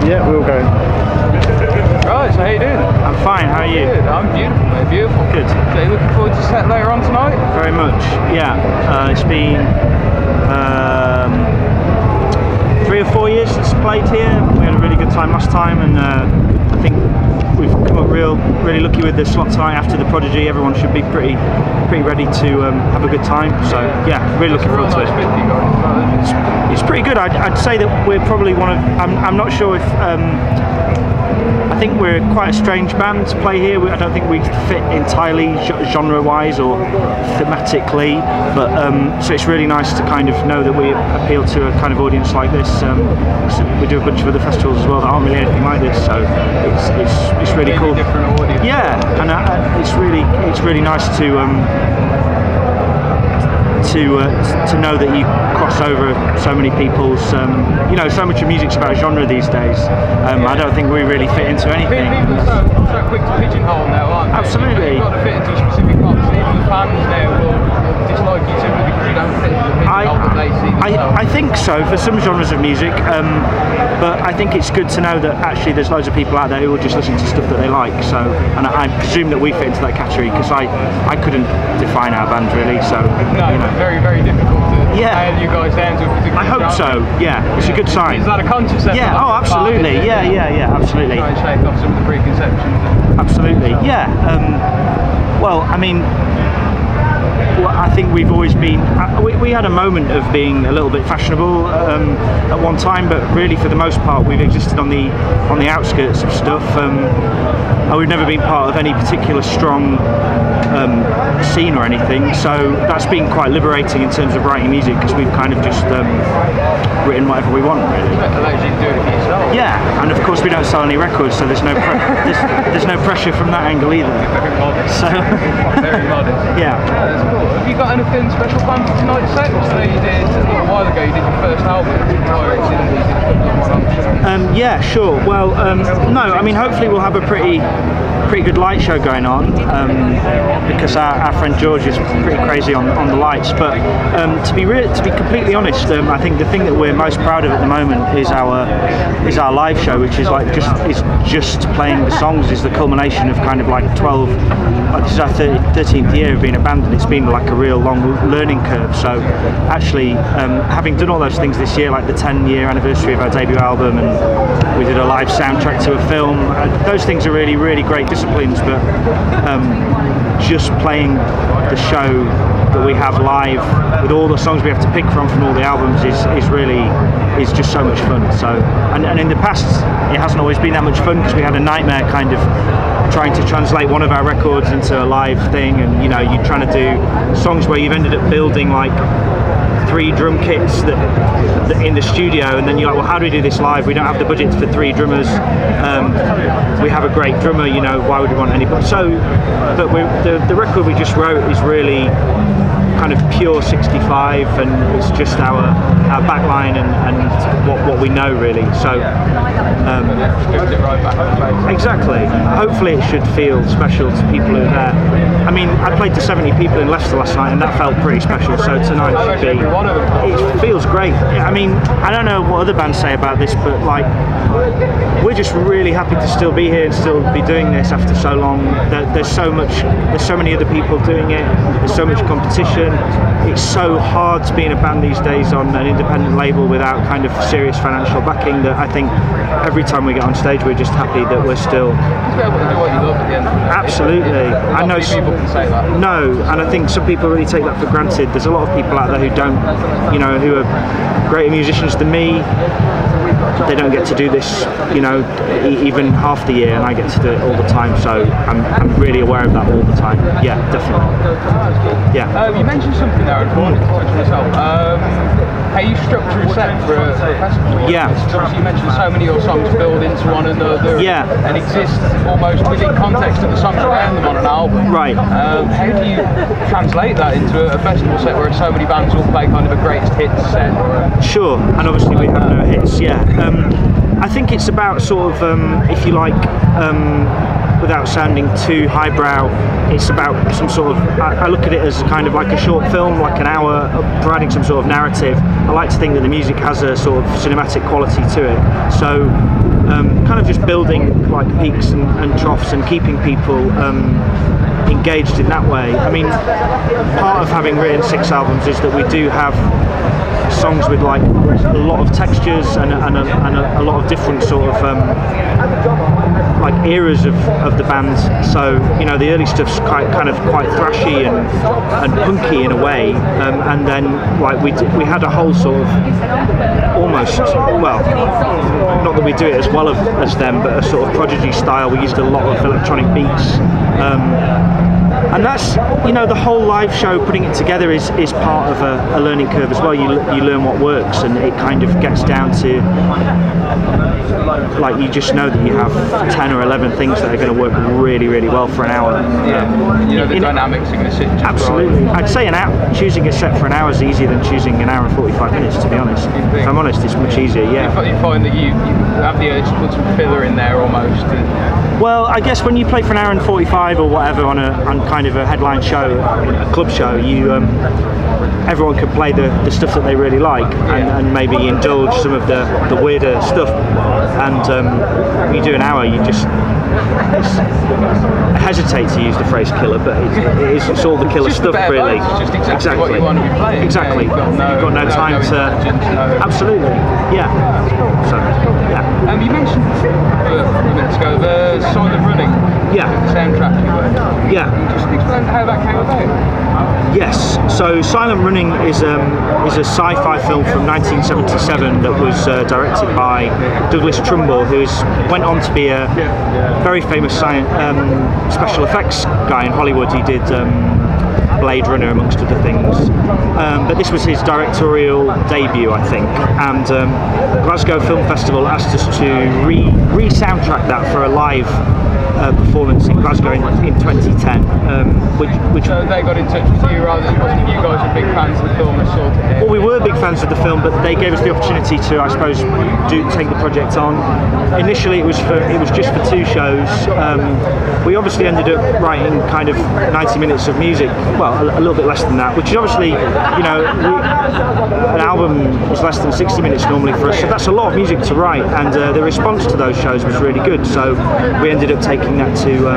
Yeah, we'll go. Right, so how you doing? I'm fine, how are you? Good, I'm beautiful, mate, beautiful. Good. So you looking forward to set later on tonight? Very much, yeah. It's been 3 or 4 years since I played here. We had a really good time last time, and I think we've come up really lucky with the slot tonight after the Prodigy. Everyone should be pretty ready to have a good time. So yeah, really looking forward to it. It's pretty good. I'd say that we're probably one of. I'm not sure if. I think we're quite a strange band to play here. I don't think we fit entirely genre-wise or thematically, but so it's really nice to kind of know that we appeal to a kind of audience like this. So we do a bunch of other festivals as well that aren't really anything like this, so it's really cool. Different audience. Yeah, and it's really nice to know that you cross over so many people's, you know, so much of music's about genre these days. I don't think we really fit into anything. People are so quick to pigeonhole now, aren't they? Absolutely. You've got to fit into a specific box. Even the fans now will dislike you to a degree you don't fit into the pigeonhole that they see themselves. I think so for some genres of music, but I think it's good to know that actually there's loads of people out there who will just listen to stuff that they like. So, and I presume that we fit into that category because I couldn't define our band really. So no, you know. Very, very difficult to nail you guys down to a particular I hope genre. so, yeah, it's a good sign. Is that a conscious effort? Yeah, oh absolutely, yeah, absolutely. Try and shake off some of the preconceptions. Absolutely, yeah. Well, I mean, I think we've always been, we had a moment of being a little bit fashionable at one time, but really for the most part we've existed on the outskirts of stuff. We've never been part of any particular strong scene or anything, so that's been quite liberating in terms of writing music because we've kind of just written whatever we want really. That allows you to do it for yourself. Yeah, and of course we don't sell any records, so there's no there's no pressure from that angle either. Very modest. So very modest. Yeah. That's cool. Have you got anything special planned for tonight's set? So you did a little while ago. You did your first album. Yeah, sure. Well, no, I mean hopefully we'll have a pretty good light show going on because our friend George is pretty crazy on the lights. But to be completely honest, I think the thing that we're most proud of at the moment is our live show, which is like just playing the songs is the culmination of kind of like 12. This is our 13th year of being a band, and it's been like a real long learning curve. So actually, having done all those things this year, like the 10-year anniversary of our debut album, and we did a live soundtrack to a film. Those things are really, really great disciplines, but just playing the show that we have live with all the songs we have to pick from all the albums is just so much fun. So and in the past it hasn't always been that much fun because we had a nightmare kind of trying to translate one of our records into a live thing, and you know, you're trying to do songs where you've ended up building like 3 drum kits that in the studio, and then you're like, well, how do we do this live? We don't have the budget for 3 drummers. We have a great drummer, you know, why would we want anybody? So, but the record we just wrote is really kind of pure 65, and it's just our backline and what we know really. So exactly. Hopefully it should feel special to people who are there. I mean, I played to 70 people in Leicester last night, and that felt pretty special. So tonight should be. It feels great. I mean, I don't know what other bands say about this, but like, we're just really happy to still be here and still be doing this after so long. There's so many other people doing it. There's so much competition. It's so hard to be in a band these days on an independent label without kind of serious financial backing that I think every time we get on stage we're just happy that we're still able to do what you love at the end of the day. Absolutely. I know people can say that. No, and I think some people really take that for granted. There's a lot of people out there who don't, you know, who are greater musicians than me. They don't get to do this, you know, even half the year, and I get to do it all the time. So I'm really aware of that all the time. Yeah, definitely. Yeah. You mentioned something there, I wanted to touch on myself. How you structure a set for a festival? Yeah. Obviously, you mentioned so many of your songs build into one another. Yeah. And exist almost within context of the songs around them on an album. Right. How do you translate that into a festival set where so many bands will play kind of a greatest hits set? Sure, and obviously we have no hits. Yeah. I think it's about sort of, if you like, without sounding too highbrow, it's about some sort of, I look at it as kind of like a short film, like an hour, providing some sort of narrative. I like to think that the music has a sort of cinematic quality to it. So kind of just building like peaks and troughs and keeping people engaged in that way. I mean, part of having written 6 albums is that we do have songs with like a lot of textures and a lot of different sort of like eras of the band. So you know, the early stuff's kind of quite thrashy and punky in a way, and then like we had a whole sort of almost, well, not that we do it as well as them, but a sort of Prodigy style. We used a lot of electronic beats. And that's, you know, the whole live show, putting it together is part of a learning curve as well. You learn what works, and it kind of gets down to, like, you just know that you have 10 or 11 things that are going to work really, really well for an hour. Yeah, you know, the dynamics are going to sit just absolutely. right. I'd say choosing a set for an hour is easier than choosing an hour and 45 minutes, to be honest. If I'm honest, it's much easier, yeah. You find that you have the urge to put some filler in there almost? Well, I guess when you play for an hour and 45 or whatever on kind of a headline show, a club show, you everyone can play the stuff that they really like, and maybe indulge some of the weirder stuff. And when you do an hour, you just I hesitate to use the phrase killer, but it's all the killer stuff, really. It's just exactly what you want to be playing. Exactly. Yeah, you've got no time to. Absolutely. Yeah. So, yeah. You mentioned a few minutes ago the Silent Running. Yeah. The soundtrack you were. Yeah. Just explain how that came about. Yes. So Silent Running is a sci-fi film from 1977 that was directed by Douglas Trumbull, who went on to be a very famous special effects guy in Hollywood. He did Blade Runner, amongst other things, but this was his directorial debut, I think, and Glasgow Film Festival asked us to re-soundtrack that for a live performance in Glasgow in 2010, which so they got in touch with you rather than you guys are big fans of the film and sort of. Well, we were big fans of the film, but they gave us the opportunity to, I suppose, take the project on. Initially, it was just for 2 shows. We obviously ended up writing kind of 90 minutes of music, well, a little bit less than that, which is obviously, you know, an album is less than 60 minutes normally for us, so that's a lot of music to write, and the response to those shows was really good, so we ended up taking that to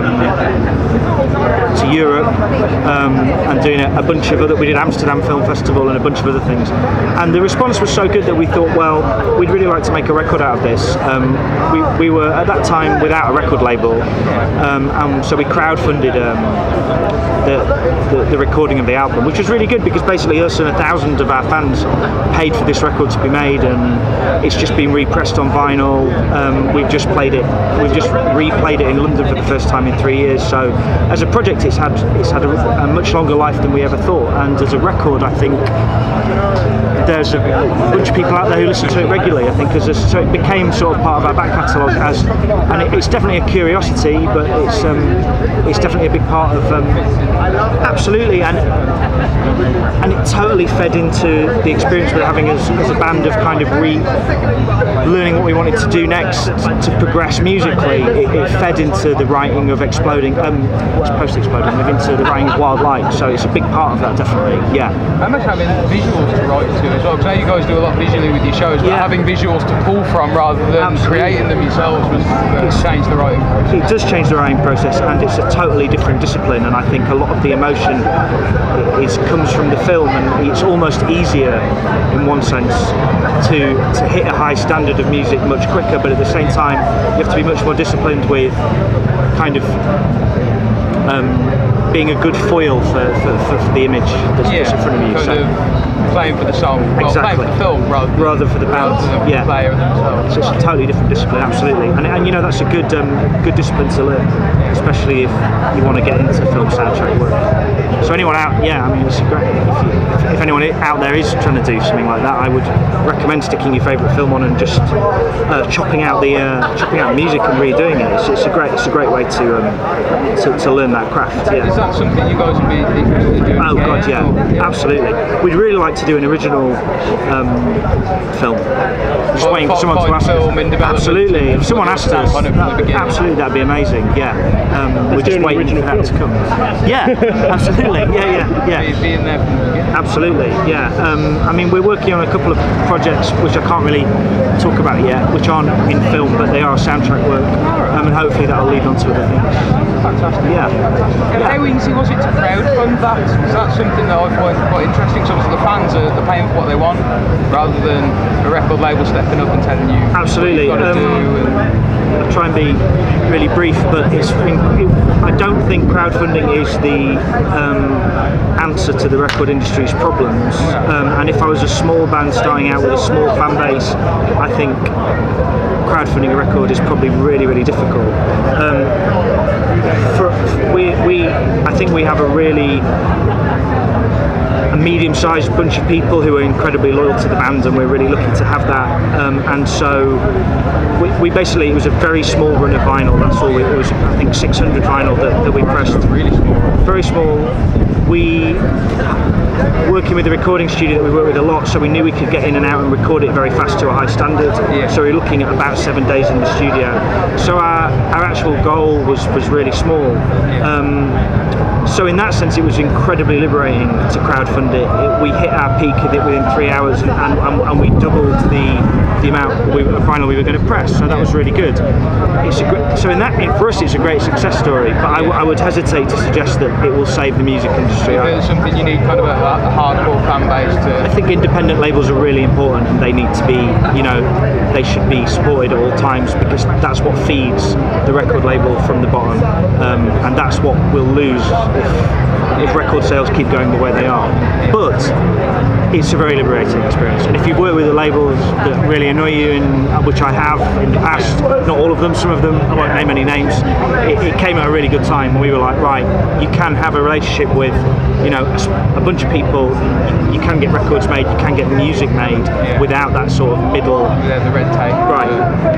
Europe and doing a bunch of other, we did Amsterdam Film Festival and a bunch of other things, and the response was so good that we thought, well, we'd really like to make a record out of this. We were at that time without a record label, and so we crowdfunded the recording of the album, which was really good because basically us and 1,000 of our fans paid for this record to be made, and it's just been repressed on vinyl. We've just replayed it in London for the first time in 3 years, so as a project it's had a much longer life than we ever thought, and as a record I think there's a bunch of people out there who listen to it regularly, I think, so it became sort of part of our back catalogue, and it's definitely a curiosity, but it's definitely a big part of absolutely, and it totally fed into the experience we're having as a band of kind of learning what we wanted to do next to progress musically. It fed into the writing of Exploding, post-Exploding, into the writing of Wild Light, so it's a big part of that, definitely, yeah. How much having visuals to write to as well, because I know you guys do a lot visually with your shows, but having visuals to pull from rather than creating them yourselves was changed the writing process. It does change the writing process, and it's a totally different discipline, and I think a lot of the emotion comes from the film, and it's almost easier in one sense to hit a high standard of music much quicker, but at the same time you have to be much more disciplined with kind of being a good foil for the image that's in front of you. So playing for the song, exactly. Playing for the film rather for the band. Yeah, player themselves. So it's a totally different discipline, absolutely, and you know, that's a good discipline to learn, especially if you want to get into film soundtrack work. So anyone out, I mean, it's great. If anyone out there is trying to do something like that, I would recommend sticking your favourite film on and just chopping out the music and redoing it. It's a great way to learn that craft. Yeah. Is that something you guys would be interested in doing? Oh God, yeah, absolutely. We'd really like to do an original film. Just waiting for someone to ask us. Absolutely, if someone asked us, absolutely, that'd be amazing. Yeah, we're just waiting for that to come. Yeah, absolutely. Yeah. Being there from the beginning. Absolutely. Yeah. I mean, we're working on a couple of projects which I can't really talk about yet, which aren't in film, but they are soundtrack work, and hopefully that'll lead on to other things. Fantastic. Yeah. How easy was it to crowdfund that? Because that's something that I find quite interesting. So the fans are paying for what they want, rather than a record label stepping up and telling you absolutely what you've got to do. I'll try and be really brief, but I don't think crowdfunding is the answer to the record industry's problems. And if I was a small band starting out with a small fan base, I think crowdfunding a record is probably really, really difficult. I think we have a medium-sized bunch of people who are incredibly loyal to the band, and we're really lucky to have that. And so we basically, it was a very small run of vinyl. That's all. It was, I think, 600 vinyl that we pressed. Really small. Very small. We working with the recording studio that we work with a lot, so we knew we could get in and out and record it very fast to a high standard. Yeah. So we were looking at about 7 days in the studio. So our actual goal was really small. So in that sense, it was incredibly liberating to crowdfund it. We hit our peak of it within 3 hours, and we doubled the amount of vinyl we were going to press. So that was really good. For us, it's a great success story. But I would hesitate to suggest that it will save the music industry. It's something you need kind of a hardcore fan base to. I think independent labels are really important, and they need to be, they should be supported at all times, because that's what feeds the record label from the bottom, and that's what we'll lose if record sales keep going the way they are. But it's a very liberating experience, and if you've worked with the labels that really annoy you, which I have in the past, not all of them, some of them, I won't name any names, it came at a really good time when we were like, right, you can have a relationship with a bunch of people, you can get records made, you can get music made without that sort of middle. Yeah, the red tape. Right,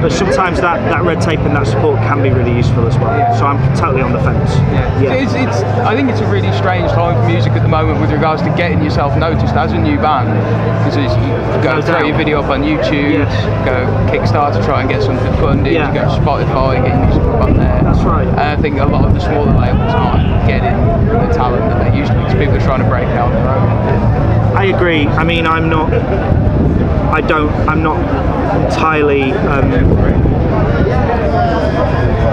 but sometimes that red tape and that support can be really useful as well. So I'm totally on the fence. I think it's a really strange time for music at the moment with regards to getting yourself noticed as a new band, because you go throw your video up on YouTube, go Kickstarter to try and get something funded, you go to Spotify, get your music up on there. That's right. And I think a lot of the smaller labels aren't getting the talent that they used to, because people are trying to break out their own. I agree. I mean, I'm not entirely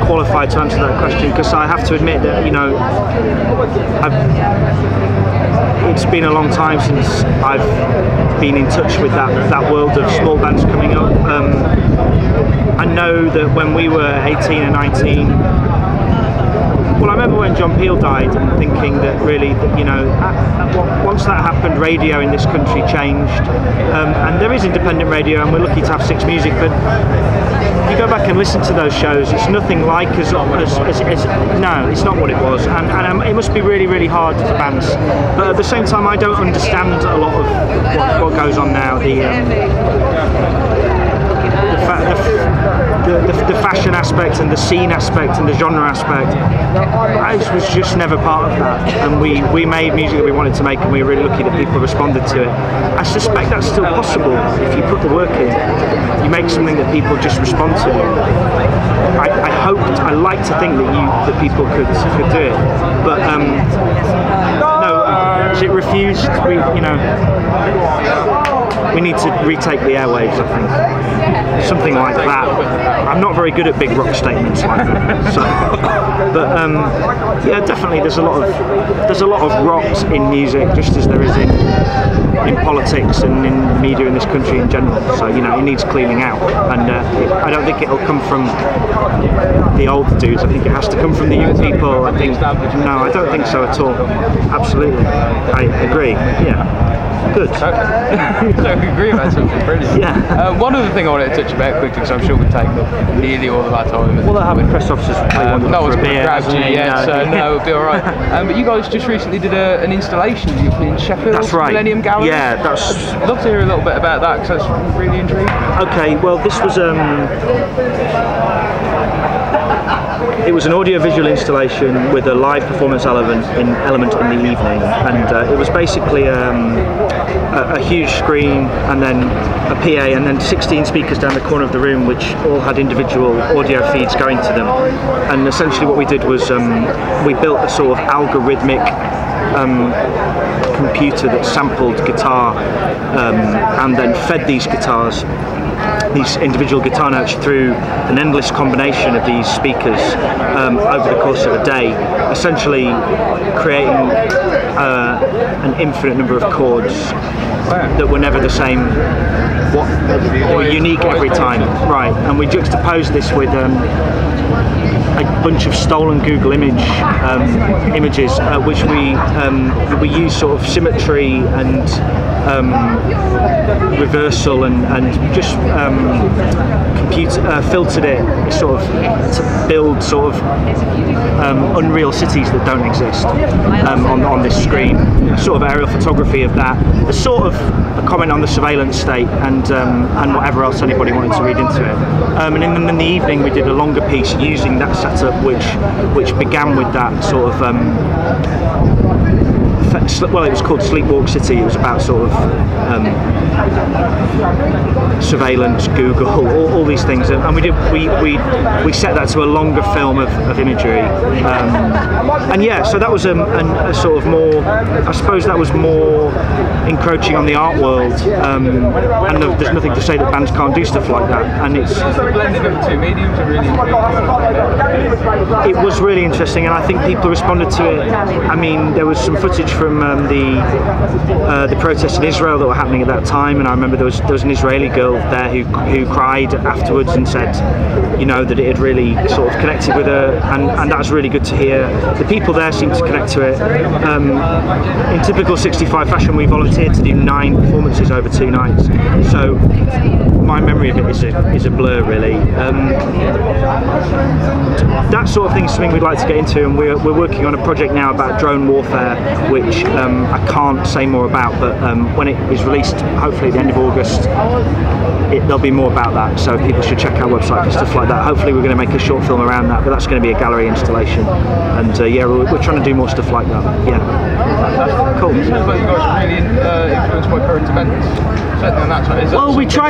qualified to answer that question, because I have to admit that it's been a long time since I've been in touch with that world of small bands coming up. I know that when we were 18 and 19, well, I remember when John Peel died and thinking that really, once that happened, radio in this country changed. And there is independent radio, and we're lucky to have Six Music, but you go back and listen to those shows, it's nothing like no, it's not what it was. And it must be really, really hard for bands. But at the same time, I don't understand a lot of what goes on now. The fashion aspect and the scene aspect and the genre aspect, I was just never part of that, and we made music that we wanted to make, and we were really lucky that people responded to it. I suspect that's still possible if you put the work in. You make something that people just respond to. I like to think that people could do it, but no, it refused. We need to retake the airwaves, I think. Something like that. I'm not very good at big rock statements like that. So, but definitely there's a lot of rot in music, just as there is in politics and in media in this country in general. So it needs cleaning out, and I don't think it'll come from the old dudes. I think it has to come from the young people. I don't think so at all. Absolutely, I agree. Yeah. Good. So we agree about something brilliant. Yeah. One other thing I wanted to touch about quickly, because I'm sure we've taken up nearly all of our time. Well, they'll have press officers no one's going to grab you yet, so no, it'll be alright. But you guys just recently did an installation in Sheffield. That's right. Millennium Gallery. Yeah, that's. I'd love to hear a little bit about that, because that's really intriguing. Okay, well, this was it was an audio-visual installation with a live performance element in the evening, and it was basically a huge screen and then a PA and then 16 speakers down the corner of the room, which all had individual audio feeds going to them. And essentially what we did was we built a sort of algorithmic computer that sampled guitar and then fed these guitars, these individual guitar notes, through an endless combination of these speakers over the course of a day, essentially creating an infinite number of chords that were never the same. They were unique every time, right? And we juxtaposed this with a bunch of stolen Google images, which we use sort of symmetry and reversal and just filtered it sort of to build sort of unreal cities that don't exist on this screen. Sort of aerial photography of that. A sort of a comment on the surveillance state and whatever else anybody wanted to read into it. And in the evening we did a longer piece using that setup, which began with that sort of well, it was called Sleepwalk City. It was about sort of surveillance, Google, all these things, and we set that to a longer film of imagery, and yeah, so that was a sort of more, I suppose that was more encroaching on the art world, and there's nothing to say that bands can't do stuff like that, and it's blending of the two mediums are really interesting. It was really interesting, and I think people responded to it. I mean, there was some footage from the protests in Israel that were happening at that time, and I remember there was an Israeli girl there who cried afterwards and said, you know, that it had really sort of connected with her, and that was really good to hear. The people there seemed to connect to it. In typical 65 fashion, we volunteered to do 9 performances over 2 nights, so my memory of it is a blur, really. That sort of thing is something we'd like to get into, and we're working on a project now about drone warfare, which I can't say more about, but when it is released, hopefully at the end of August, there'll be more about that, so people should check our website for stuff like that. Hopefully we're going to make a short film around that, but that's going to be a gallery installation, and yeah, we're trying to do more stuff like that. Yeah. Cool. It sounds like you guys are really influenced by current events. Certainly on that side. Well, we try